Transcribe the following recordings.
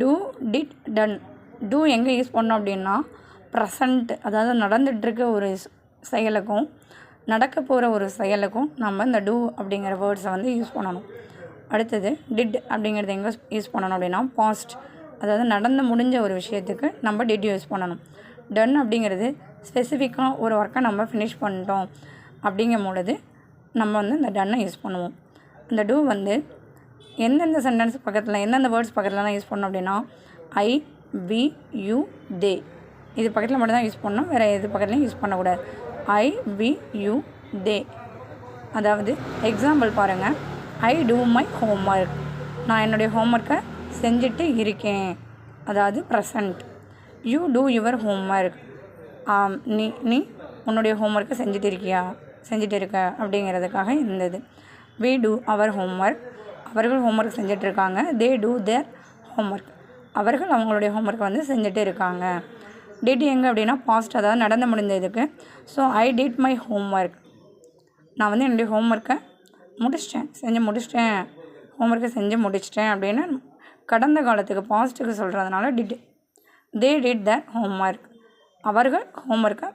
Two did done. Do எங்கே use பண்ணோம் அப்படின்னா ப்ரெசண்ட், அதாவது நடந்துகிட்ருக்க ஒரு செயலுக்கும் நடக்க போகிற ஒரு செயலுக்கும் நம்ம இந்த டூ அப்படிங்கிற வேர்ட்ஸை வந்து யூஸ் பண்ணணும். அடுத்தது டிட் அப்படிங்கிறது எங்கே யூஸ் பண்ணணும் அப்படின்னா பாஸ்ட், அதாவது நடந்து முடிஞ்ச ஒரு விஷயத்துக்கு நம்ம டிட் யூஸ் பண்ணணும். டன் அப்படிங்கிறது ஸ்பெசிஃபிக்காக ஒரு ஒர்க்கை நம்ம ஃபினிஷ் பண்ணிட்டோம் அப்படிங்கும் பொழுது நம்ம வந்து இந்த டன்னை யூஸ் பண்ணுவோம். இந்த டூ வந்து எந்தெந்த சென்டென்ஸ் பக்கத்தில் எந்தெந்த வேர்ட்ஸ் பக்கத்துலலாம் யூஸ் பண்ணோம் அப்படின்னா ஐ, வி, யூ, தே இது பக்கத்தில் மட்டும் தான் யூஸ் பண்ணணும், வேறு எது பக்கத்துலையும் யூஸ் பண்ணக்கூடாது. ஐ, வி, யூ, தே. அதாவது எக்ஸாம்பிள் பாருங்கள். ஐ டூ மை ஹோம்ஒர்க், நான் என்னுடைய ஹோம்ஒர்க்கை செஞ்சுட்டு இருக்கேன், அதாவது present. You do your homework, நீ உன்னுடைய ஹோம்ஒர்க்கை செஞ்சுட்டு இருக்க அப்படிங்கிறதுக்காக இருந்தது. வி டூ அவர் ஹோம்ஒர்க், அவர்கள் ஹோம்ஒர்க் செஞ்சிட்ருக்காங்க. தே டூ தேர் ஹோம்ஒர்க், அவர்கள் அவங்களுடைய ஹோம்ஒர்க்கை வந்து செஞ்சுட்டு இருக்காங்க. டிட் எங்கே அப்படின்னா பாஸ்ட், அதாவது நடந்து முடிஞ்சதுக்கு. So I did my homework, நான் வந்து என்னுடைய ஹோம்ஒர்க்கை ஹோம்ஒர்க்கை செஞ்சு முடிச்சிட்டேன் அப்படின்னு கடந்த காலத்துக்கு பாஸ்ட்டுக்கு சொல்கிறதுனால did. They did there homework, அவர்கள் ஹோம்ஒர்க்கை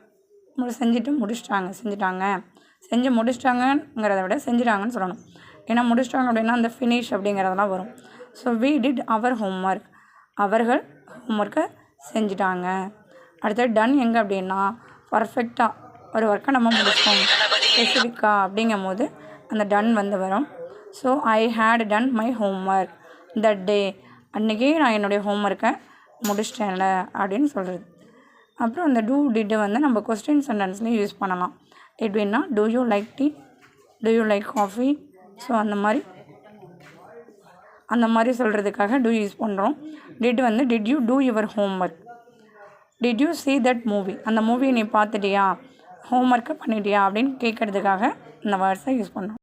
செஞ்சு முடிச்சிட்டாங்கிறத விட செஞ்சிட்டாங்கன்னு சொல்லணும். ஏன்னா முடிச்சிட்டாங்க அப்படின்னா அந்த ஃபினிஷ் அப்படிங்கிறதெல்லாம் வரும். So we did our homework, அவர்கள் ஹோம்ஒர்க்கை செஞ்சிட்டாங்க. அடுத்தது டன் எங்கே அப்படின்னா பர்ஃபெக்டாக ஒரு ஒர்க்கை நம்ம முடிச்சோம் ஸ்பெசிஃபிக்காக அப்படிங்கும் போது அந்த டன் வந்து வரும். So I had done my homework that day, அன்றைக்கே நான் என்னுடைய ஹோம்ஒர்க்கை முடிச்சிட்டேன்ல அப்படின்னு சொல்கிறது. அப்புறம் அந்த டூ டிட்டு வந்து நம்ம கொஸ்டின் சென்டென்ஸ்லேயும் யூஸ் பண்ணலாம். எப்படின்னா do you like tea, do you like coffee. So அந்த மாதிரி சொல்கிறதுக்காக டூ யூஸ் பண்ணுறோம். டிட் வந்து did you do your homework, did you see that movie, அந்த மூவியை நீ பார்த்துட்டியா, ஹோம்ஒர்க்கை பண்ணிட்டியா அப்படின்னு கேட்குறதுக்காக இந்த வேர்ட்ஸை யூஸ் பண்ணுறோம்.